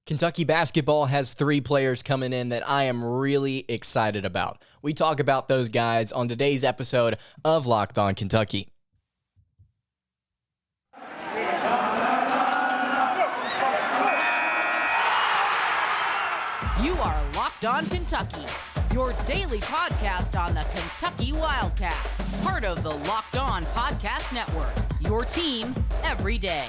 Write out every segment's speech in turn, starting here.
Kentucky basketball has three players coming in that I am really excited about. We talk about those guys on today's episode of Locked On Kentucky. You are Locked On Kentucky, your daily podcast on the Kentucky Wildcats, part of the Locked On Podcast Network, your team every day.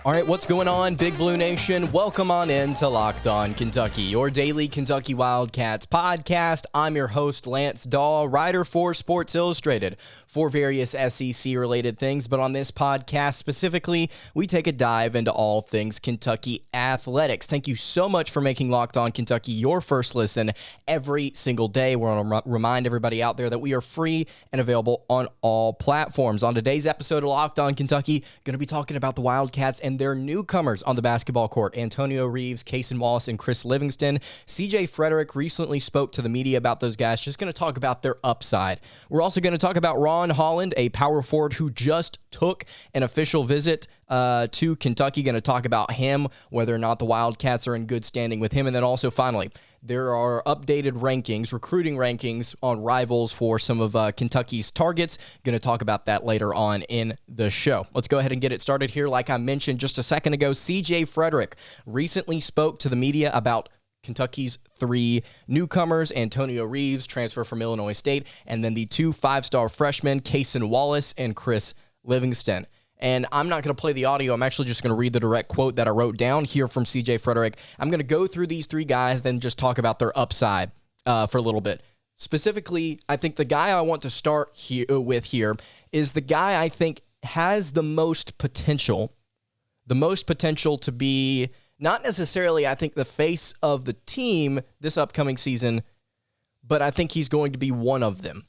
All right, what's going on, Big Blue Nation? Welcome on in to Locked On Kentucky, your daily Kentucky Wildcats podcast. I'm your host, Lance Dawe, writer for Sports Illustrated for various SEC-related things. But on this podcast specifically, we take a dive into all things Kentucky athletics. Thank you so much for making Locked On Kentucky your first listen every single day. We're going to remind everybody out there that we are free and available on all platforms. On today's episode of Locked On Kentucky, going to be talking about the Wildcats and their newcomers on the basketball court, Antonio Reeves, Cason Wallace, and Chris Livingston. CJ Fredrick recently spoke to the media about those guys, just going to talk about their upside. We're also going to talk about Ron Holland, a power forward who just took an official visit to Kentucky. Going to talk about him, whether or not the Wildcats are in good standing with him. And then also, finally, there are updated rankings, recruiting rankings on rivals for some of Kentucky's targets. Going to talk about that later on in the show. Let's go ahead and get it started here. Like I mentioned just a second ago, CJ Fredrick recently spoke to the media about Kentucky's three newcomers, Antonio Reeves, transfer from Illinois State, and then the two five-star freshmen, Cason Wallace and Chris Livingston. And I'm not going to play the audio. I'm actually just going to read the direct quote that I wrote down here from CJ Fredrick. I'm going to go through these three guys, then just talk about their upside for a little bit. Specifically, I think the guy I want to start with here is the guy I think has the most potential to be not necessarily, I think, the face of the team this upcoming season, but I think he's going to be one of them.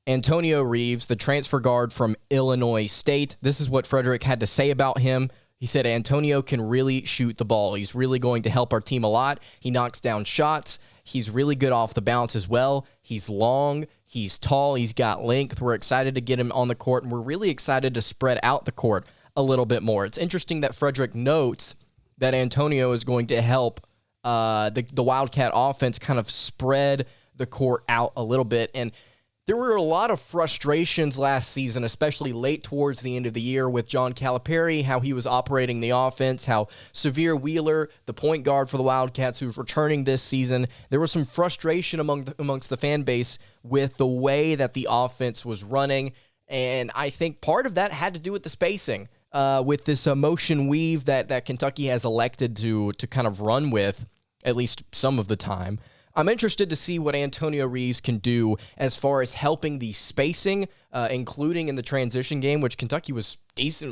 Antonio Reeves, the transfer guard from Illinois State. This is what Fredrick had to say about him. He said, Antonio can really shoot the ball. He's really going to help our team a lot. He knocks down shots. He's really good off the bounce as well. He's long. He's tall. He's got length. We're excited to get him on the court, and we're really excited to spread out the court a little bit more. It's interesting that Fredrick notes that Antonio is going to help the Wildcat offense kind of spread the court out a little bit. And there were a lot of frustrations last season, especially late towards the end of the year with John Calipari, how he was operating the offense, how Severe Wheeler, the point guard for the Wildcats who's returning this season, there was some frustration amongst the fan base with the way that the offense was running. And I think part of that had to do with the spacing, with this motion weave that Kentucky has elected to kind of run with, at least some of the time. I'm interested to see what Antonio Reeves can do as far as helping the spacing, including in the transition game, which Kentucky was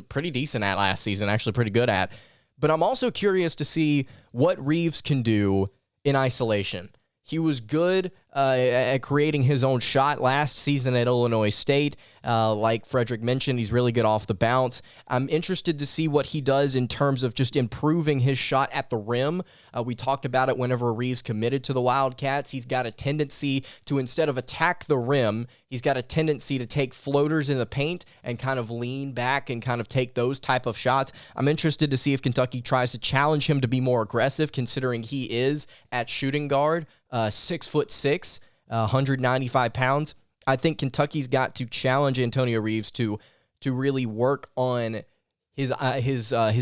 pretty decent at last season, actually pretty good at. But I'm also curious to see what Reeves can do in isolation. He was good at creating his own shot last season at Illinois State. Like Fredrick mentioned, he's really good off the bounce. I'm interested to see what he does in terms of just improving his shot at the rim. We talked about it whenever Reeves committed to the Wildcats. He's got a tendency to, instead of attack the rim, he's got a tendency to take floaters in the paint and kind of lean back and kind of take those type of shots. I'm interested to see if Kentucky tries to challenge him to be more aggressive, considering he is at shooting guard, 6'6", 195 pounds. I think Kentucky's got to challenge Antonio Reeves to really work on his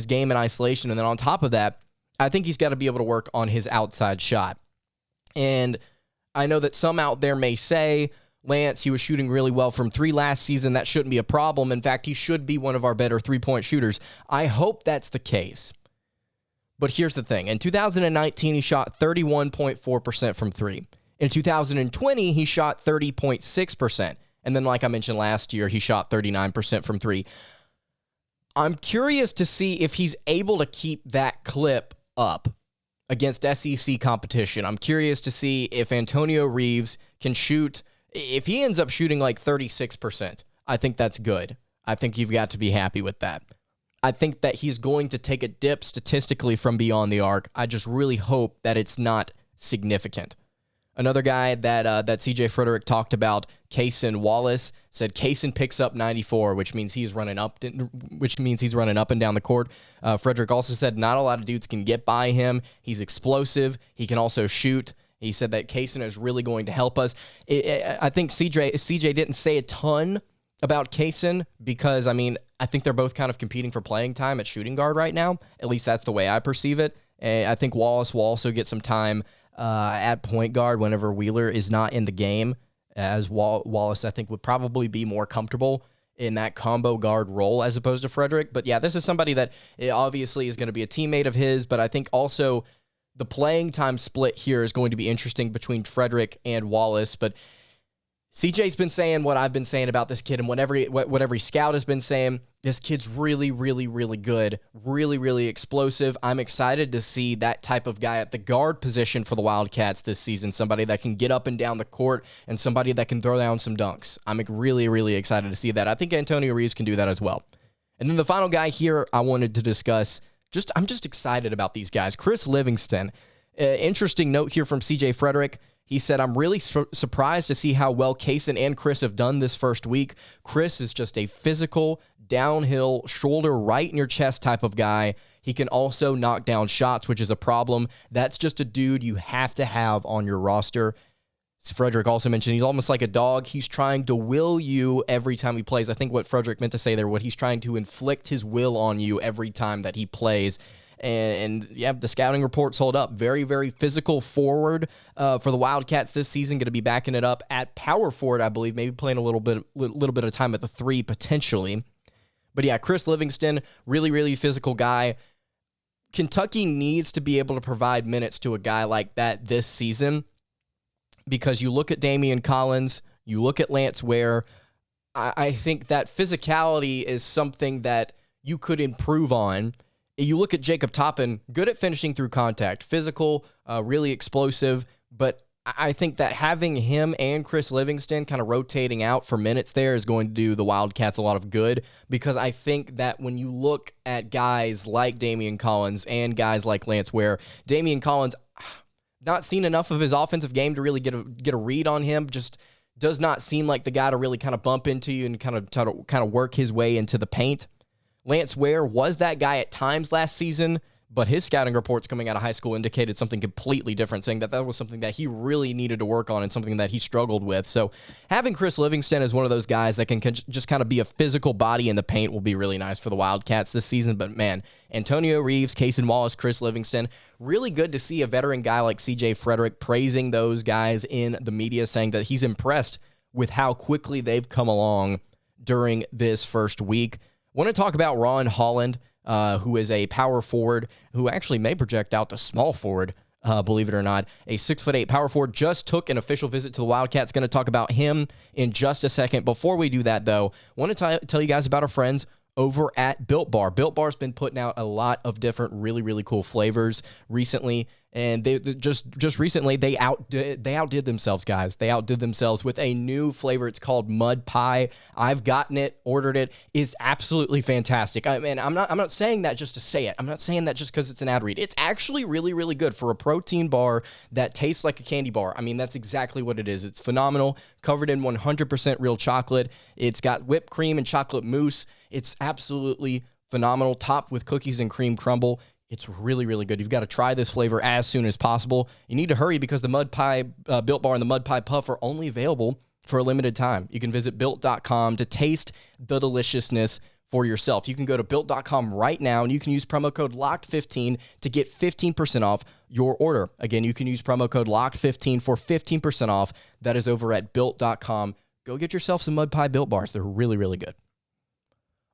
game in isolation, and then on top of that, I think he's got to be able to work on his outside shot. And I know that some out there may say, Lance, he was shooting really well from three last season. That shouldn't be a problem. In fact, he should be one of our better three-point shooters. I hope that's the case. But here's the thing. In 2019, he shot 31.4% from three. In 2020, he shot 30.6%. And then, like I mentioned last year, he shot 39% from three. I'm curious to see if he's able to keep that clip up against SEC competition. I'm curious to see if Antonio Reeves can shoot. If he ends up shooting like 36%, I think that's good. I think you've got to be happy with that. I think that he's going to take a dip statistically from beyond the arc. I just really hope that it's not significant. Another guy that CJ Fredrick talked about, Cason Wallace, said Cason picks up 94, which means he's running up and down the court. Fredrick also said not a lot of dudes can get by him. He's explosive. He can also shoot. He said that Cason is really going to help us. I think CJ didn't say a ton about Cason because, I think they're both kind of competing for playing time at shooting guard right now. At least that's the way I perceive it. I think Wallace will also get some time at point guard whenever Wheeler is not in the game, as Wallace, I think, would probably be more comfortable in that combo guard role as opposed to Fredrick. But yeah, this is somebody that obviously is going to be a teammate of his, but I think also the playing time split here is going to be interesting between Fredrick and Wallace. But CJ's been saying what I've been saying about this kid, and what every scout has been saying. This kid's really, really, really good, really, really explosive. I'm excited to see that type of guy at the guard position for the Wildcats this season, somebody that can get up and down the court and somebody that can throw down some dunks. I'm really, really excited to see that. I think Antonio Reeves can do that as well. And then the final guy here I wanted to discuss, I'm just excited about these guys. Chris Livingston, interesting note here from CJ Fredrick. He said, I'm really surprised to see how well Cason and Chris have done this first week. Chris is just a physical, downhill, shoulder right in your chest type of guy. He can also knock down shots, which is a problem. That's just a dude you have to have on your roster. Fredrick also mentioned he's almost like a dog. He's trying to will you every time he plays. I think what Fredrick meant to say there, what he's trying to inflict his will on you every time that he plays. And yeah, the scouting reports hold up. Very, very physical forward for the Wildcats this season. Going to be backing it up at power forward, I believe. Maybe playing a little bit of time at the 3 potentially. But yeah, Chris Livingston, really, really physical guy. Kentucky needs to be able to provide minutes to a guy like that this season, because you look at Damian Collins, you look at Lance Ware. I think that physicality is something that you could improve on. You look at Jacob Toppin, good at finishing through contact, physical, really explosive, but I think that having him and Chris Livingston kind of rotating out for minutes there is going to do the Wildcats a lot of good, because I think that when you look at guys like Damian Collins and guys like Lance Ware, Damian Collins, not seen enough of his offensive game to really get a read on him, just does not seem like the guy to really kind of bump into you and kind of work his way into the paint. Lance Ware was that guy at times last season, but his scouting reports coming out of high school indicated something completely different, saying that was something that he really needed to work on and something that he struggled with. So having Chris Livingston as one of those guys that can just kind of be a physical body in the paint will be really nice for the Wildcats this season. But man, Antonio Reeves, Cason Wallace, Chris Livingston, really good to see a veteran guy like CJ Fredrick praising those guys in the media, saying that he's impressed with how quickly they've come along during this first week. Want to talk about Ron Holland, who is a power forward who actually may project out to small forward, believe it or not. A 6'8" power forward just took an official visit to the Wildcats. Going to talk about him in just a second. Before we do that, though, want to tell you guys about our friends over at Built Bar. Built Bar's been putting out a lot of different really, really cool flavors recently. And they just recently, they outdid themselves, guys. They outdid themselves with a new flavor. It's called Mud Pie. I've gotten it, ordered it. It's absolutely fantastic. I mean, I'm not saying that just to say it. I'm not saying that just because it's an ad read. It's actually really, really good for a protein bar that tastes like a candy bar. I mean, that's exactly what it is. It's phenomenal, covered in 100% real chocolate. It's got whipped cream and chocolate mousse. It's absolutely phenomenal, topped with cookies and cream crumble. It's really, really good. You've got to try this flavor as soon as possible. You need to hurry because the Mud Pie Built Bar and the Mud Pie Puff are only available for a limited time. You can visit Built.com to taste the deliciousness for yourself. You can go to Built.com right now, and you can use promo code LOCKED15 to get 15% off your order. Again, you can use promo code LOCKED15 for 15% off. That is over at Built.com. Go get yourself some Mud Pie Built Bars. They're really, really good.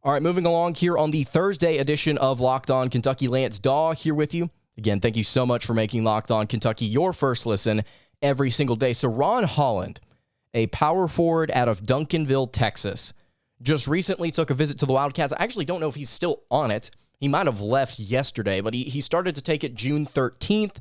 All right, moving along here on the Thursday edition of Locked On Kentucky. Lance Dawe here with you. Again, thank you so much for making Locked On Kentucky your first listen every single day. So Ron Holland, a power forward out of Duncanville, Texas, just recently took a visit to the Wildcats. I actually don't know if he's still on it. He might have left yesterday, but he started to take it June 13th,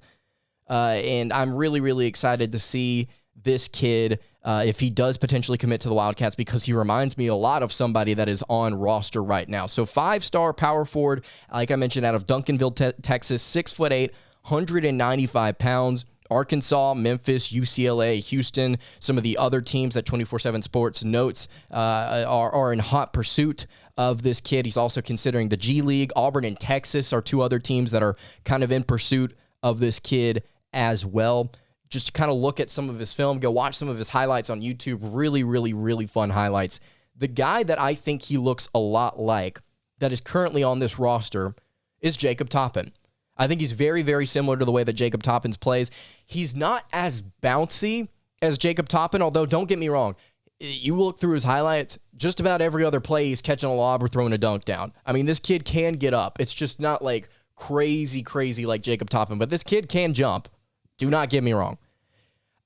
and I'm really, really excited to see this kid if he does potentially commit to the Wildcats, because he reminds me a lot of somebody that is on roster right now. So 5-star power forward, like I mentioned, out of Duncanville, Texas, 6'8", 195 pounds, Arkansas, Memphis, UCLA, Houston, some of the other teams that 24/7 Sports notes are in hot pursuit of this kid. He's also considering the G League. Auburn and Texas are two other teams that are kind of in pursuit of this kid as well. Just to kind of look at some of his film, go watch some of his highlights on YouTube. Really, really, really fun highlights. The guy that I think he looks a lot like that is currently on this roster is Jacob Toppin. I think he's very, very similar to the way that Jacob Toppin plays. He's not as bouncy as Jacob Toppin, although don't get me wrong. You look through his highlights, just about every other play he's catching a lob or throwing a dunk down. I mean, this kid can get up. It's just not like crazy like Jacob Toppin, but this kid can jump. Do not get me wrong.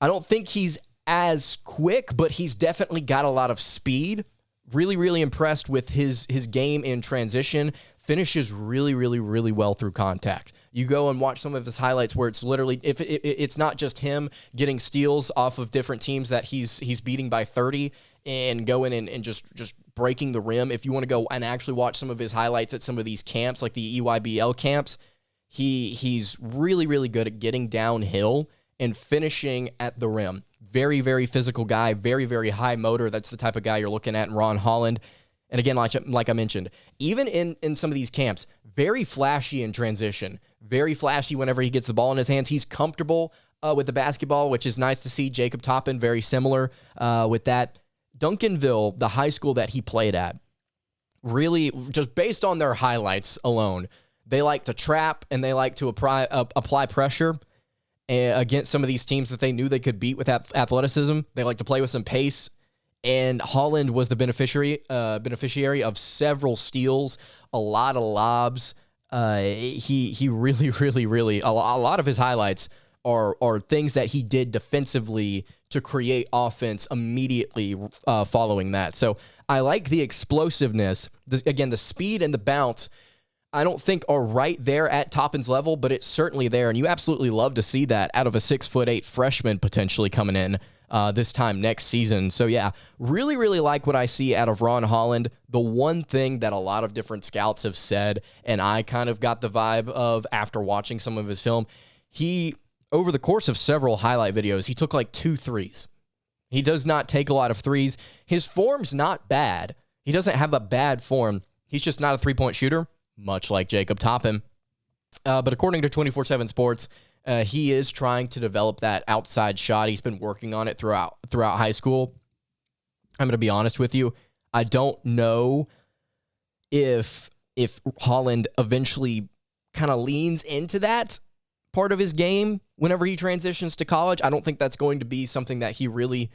I don't think he's as quick, but he's definitely got a lot of speed. Really, really impressed with his game in transition. Finishes really, really, really well through contact. You go and watch some of his highlights where it's literally, if it's not just him getting steals off of different teams that he's beating by 30 and going and just breaking the rim. If you want to go and actually watch some of his highlights at some of these camps, like the EYBL camps, he's really, really good at getting downhill and finishing at the rim. Very, very physical guy, very, very high motor. That's the type of guy you're looking at in Ron Holland. And again, like I mentioned, even in some of these camps, very flashy in transition, very flashy whenever he gets the ball in his hands. He's comfortable with the basketball, which is nice to see. Jacob Toppin, very similar with that. Duncanville, the high school that he played at, really, just based on their highlights alone, they like to trap and they like to apply pressure against some of these teams that they knew they could beat with athleticism. They like to play with some pace. And Holland was the beneficiary of several steals, a lot of lobs. He really, really, really, a lot of his highlights are things that he did defensively to create offense immediately following that. So I like the explosiveness. Again, the speed and the bounce, I don't think are right there at Toppin's level, but it's certainly there. And you absolutely love to see that out of a 6'8" freshman potentially coming in this time next season. So yeah, really, really like what I see out of Ron Holland. The one thing that a lot of different scouts have said, and I kind of got the vibe of after watching some of his film, he, over the course of several highlight videos, he took like 2 threes. He does not take a lot of threes. His form's not bad. He doesn't have a bad form. He's just not a three-point shooter, much like Jacob Toppin. But according to 24/7 Sports, he is trying to develop that outside shot. He's been working on it throughout high school. I'm going to be honest with you. I don't know if Holland eventually kind of leans into that part of his game whenever he transitions to college. I don't think that's going to be something that he really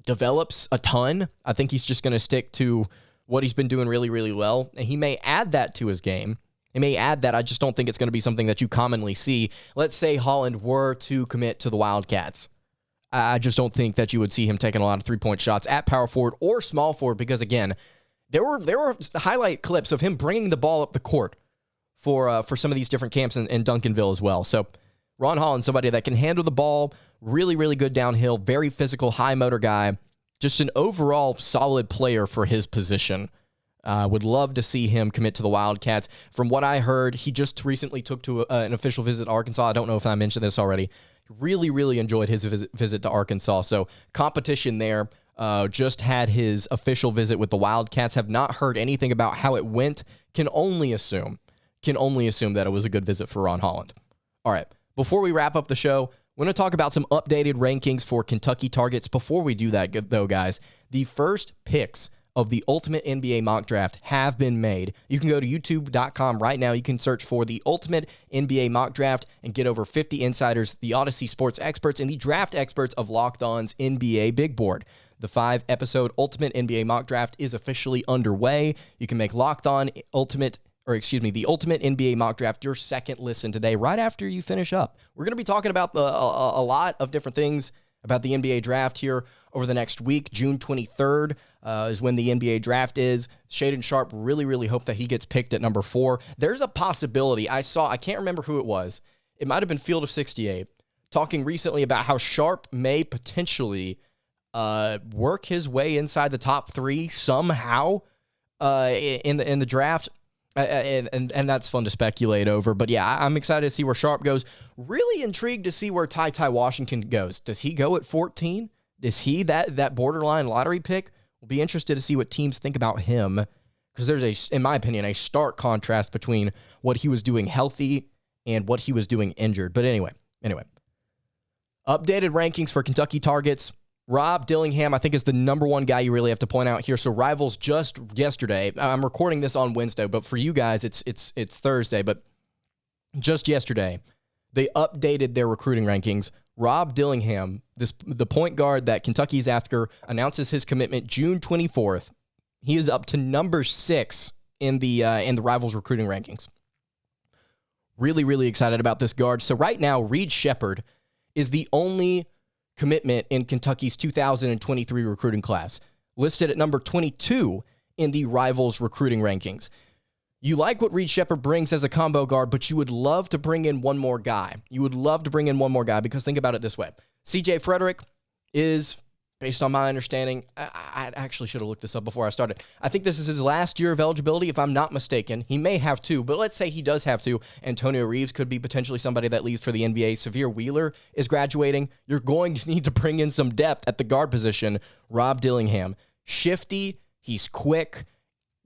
develops a ton. I think he's just going to stick to what he's been doing really, really well. And he may add that to his game. He may add that. I just don't think it's going to be something that you commonly see. Let's say Holland were to commit to the Wildcats. I just don't think that you would see him taking a lot of three-point shots at power forward or small forward because, again, there were highlight clips of him bringing the ball up the court for some of these different camps in Duncanville as well. So Ron Holland, somebody that can handle the ball, really, really good downhill, very physical, high motor guy, just an overall solid player for his position. Would love to see him commit to the Wildcats. From what I heard, he just recently took to an official visit to Arkansas. I don't know if I mentioned this already. Really, really enjoyed his visit to Arkansas. So competition there. Just had his official visit with the Wildcats. Have not heard anything about how it went. Can only assume that it was a good visit for Ron Holland. All right. Before we wrap up the show, we're going to talk about some updated rankings for Kentucky targets. Before we do that, though, guys, the first picks of the Ultimate NBA Mock Draft have been made. You can go to youtube.com right now. You can search for the Ultimate NBA Mock Draft and get over 50 insiders, the Odyssey sports experts, and the draft experts of Locked On's NBA Big Board. The 5-episode Ultimate NBA Mock Draft is officially underway. You can make Locked On the Ultimate NBA Mock Draft your second listen today, right after you finish up. We're going to be talking about a lot of different things about the NBA draft here over the next week. June 23rd is when the NBA draft is. Shaedon Sharpe, really, really hope that he gets picked at number 4. There's a possibility I can't remember who it was. It might have been Field of 68, talking recently about how Sharpe may potentially work his way inside the top 3 somehow in the draft. And that's fun to speculate over. But yeah, I'm excited to see where Sharp goes. Really intrigued to see where Ty Washington goes. Does he go at 14? Is he that borderline lottery pick? We'll be interested to see what teams think about him, because there's in my opinion, a stark contrast between what he was doing healthy and what he was doing injured. But anyway. Updated rankings for Kentucky targets. Rob Dillingham, I think, is the number one guy you really have to point out here. So Rivals just yesterday, I'm recording this on Wednesday, but for you guys, it's Thursday. But just yesterday, they updated their recruiting rankings. Rob Dillingham, the point guard that Kentucky's after, announces his commitment June 24th. He is up to number 6 in the Rivals recruiting rankings. Really, really excited about this guard. So right now, Reed Sheppard is the only commitment in Kentucky's 2023 recruiting class, listed at number 22 in the Rivals recruiting rankings. You like what Reed Sheppard brings as a combo guard, but you would love to bring in one more guy. Because think about it this way. CJ Fredrick is, based on my understanding, I actually should have looked this up before I started. I think this is his last year of eligibility, if I'm not mistaken. He may have 2, but let's say he does have 2. Antonio Reeves could be potentially somebody that leaves for the NBA. Severe Wheeler is graduating. You're going to need to bring in some depth at the guard position. Rob Dillingham, shifty, he's quick.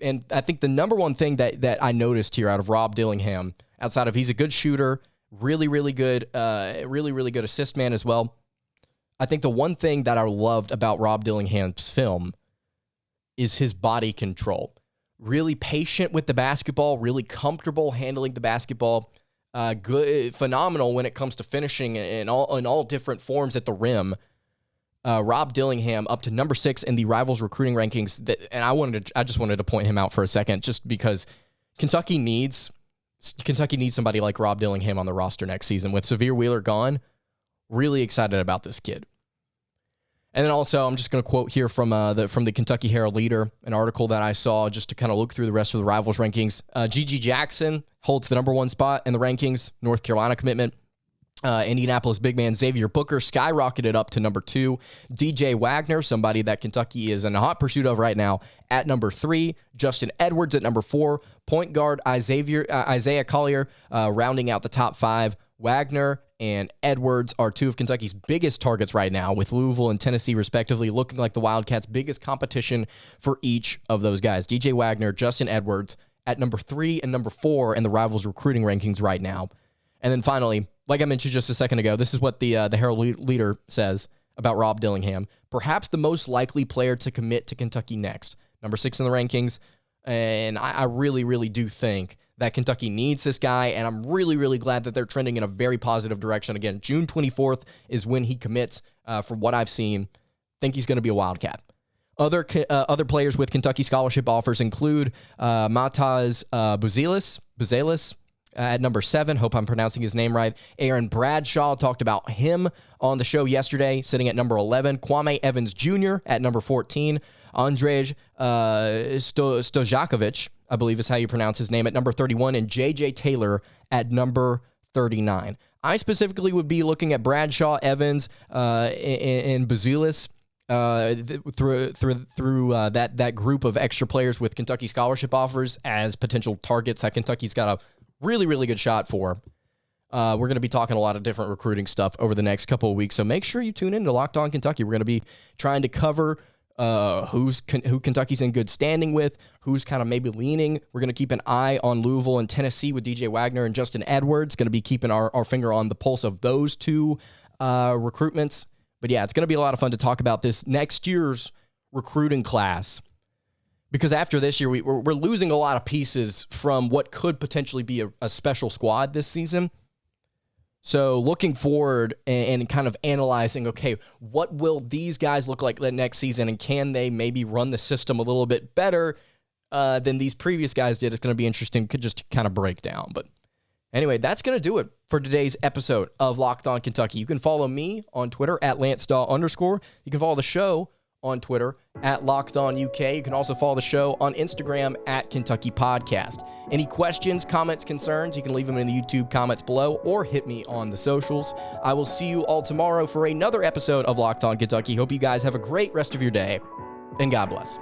And I think the number one thing that I noticed here out of Rob Dillingham, outside of he's a good shooter, really good assist man as well. I think the one thing that I loved about Rob Dillingham's film is his body control. Really patient with the basketball, really comfortable handling the basketball. Good, phenomenal when it comes to finishing in all different forms at the rim. Rob Dillingham up to number 6 in the Rivals recruiting rankings. I just wanted to point him out for a second, just because Kentucky needs somebody like Rob Dillingham on the roster next season. With Severe Wheeler gone, really excited about this kid. And then also, I'm just going to quote here from the Kentucky Herald Leader, an article that I saw just to kind of look through the rest of the Rivals rankings. G.G. Jackson holds the number 1 spot in the rankings, North Carolina commitment. Indianapolis big man Xavier Booker skyrocketed up to number 2. DJ Wagner, somebody that Kentucky is in a hot pursuit of right now, at number 3. Justin Edwards at number 4. Point guard Isaiah Collier rounding out the top 5. Wagner and Edwards are 2 of Kentucky's biggest targets right now, with Louisville and Tennessee respectively looking like the Wildcats' biggest competition for each of those guys. DJ Wagner, Justin Edwards at number 3 and number 4 in the Rivals recruiting rankings right now. And then finally, like I mentioned just a second ago, this is what the Herald Leader says about Rob Dillingham. Perhaps the most likely player to commit to Kentucky next. Number 6 in the rankings. And I really, really do think that Kentucky needs this guy, and I'm really, really glad that they're trending in a very positive direction. Again, June 24th is when he commits. From what I've seen, think he's going to be a Wildcat. Other players with Kentucky scholarship offers include Mataz Buzelis at number 7. Hope I'm pronouncing his name right. Aaron Bradshaw, talked about him on the show yesterday, sitting at number 11. Kwame Evans Jr. at number 14. Andrzej Stojakovic, I believe is how you pronounce his name, at number 31. And J.J. Taylor at number 39. I specifically would be looking at Bradshaw, Evans, and Buzelis through that group of extra players with Kentucky scholarship offers as potential targets that Kentucky's got a really, really good shot for. We're going to be talking a lot of different recruiting stuff over the next couple of weeks, so make sure you tune in to Locked On Kentucky. We're going to be trying to cover who Kentucky's in good standing with, who's kind of maybe leaning. We're going to keep an eye on Louisville and Tennessee with DJ Wagner and Justin Edwards. Going to be keeping our finger on the pulse of those 2 recruitments. But yeah, it's going to be a lot of fun to talk about this next year's recruiting class, because after this year, we're losing a lot of pieces from what could potentially be a special squad this season. So looking forward and kind of analyzing, okay, what will these guys look like next season, and can they maybe run the system a little bit better than these previous guys did? It's going to be interesting just to kind of break down. But anyway, that's going to do it for today's episode of Locked On Kentucky. You can follow me on Twitter at LanceDawe_. You can follow the show on Twitter at LockedOnUK. You can also follow the show on Instagram at Kentucky Podcast. Any questions, comments, concerns, you can leave them in the YouTube comments below or hit me on the socials. I will see you all tomorrow for another episode of Locked On Kentucky. Hope you guys have a great rest of your day, and God bless.